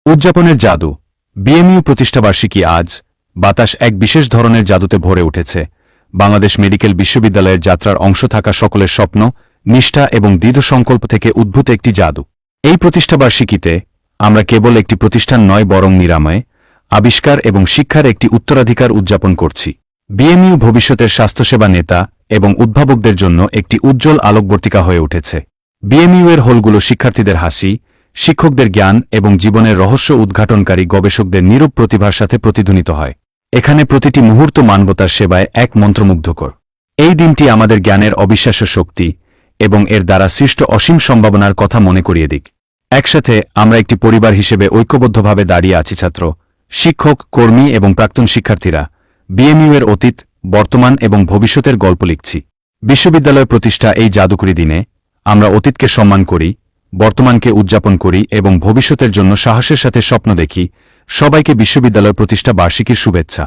উদযাপনের জাদু। বিএমইউ প্রতিষ্ঠাবার্ষিকী আজ। বাতাস এক বিশেষ ধরনের জাদুতে ভরে উঠেছে। বাংলাদেশ মেডিকেল বিশ্ববিদ্যালয়ের যাত্রার অংশ থাকা সকলের স্বপ্ন, নিষ্ঠা এবং দৃঢ় সংকল্প থেকে উদ্ভূত একটি জাদু। এই প্রতিষ্ঠাবার্ষিকীতে আমরা কেবল একটি প্রতিষ্ঠান নয়, বরং নিরাময়, আবিষ্কার এবং শিক্ষার একটি উত্তরাধিকার উদযাপন করছি। বিএমইউ ভবিষ্যতের স্বাস্থ্যসেবা নেতা এবং উদ্ভাবকদের জন্য একটি উজ্জ্বল আলোকবর্তিকা হয়ে উঠেছে। বিএমইউ এর হলগুলো শিক্ষার্থীদের হাসি, শিক্ষকদের জ্ঞান এবং জীবনের রহস্য উদ্ঘাটনকারী গবেষকদের নীরব প্রতিভার সাথে প্রতিধ্বনিত হয়। এখানে প্রতিটি মুহূর্ত মানবতার সেবায় এক মন্ত্রমুগ্ধকর। এই দিনটি আমাদের জ্ঞানের অবিশ্বাস্য শক্তি এবং এর দ্বারা সৃষ্ট অসীম সম্ভাবনার কথা মনে করিয়ে দিক। একসাথে আমরা একটি পরিবার হিসেবে ঐক্যবদ্ধভাবে দাঁড়িয়ে আছি। ছাত্র, শিক্ষক, কর্মী এবং প্রাক্তন শিক্ষার্থীরা বিএমইউ এর অতীত, বর্তমান এবং ভবিষ্যতের গল্প লিখছি। বিশ্ববিদ্যালয় প্রতিষ্ঠা এই জাদুকরী দিনে আমরা অতীতকে সম্মান করি, বর্তমানকে উদযাপন করি এবং ভবিষ্যতের জন্য সাহসের সাথে স্বপ্ন দেখি। সবাইকে বিশ্ববিদ্যালয় প্রতিষ্ঠা বার্ষিকীর শুভেচ্ছা।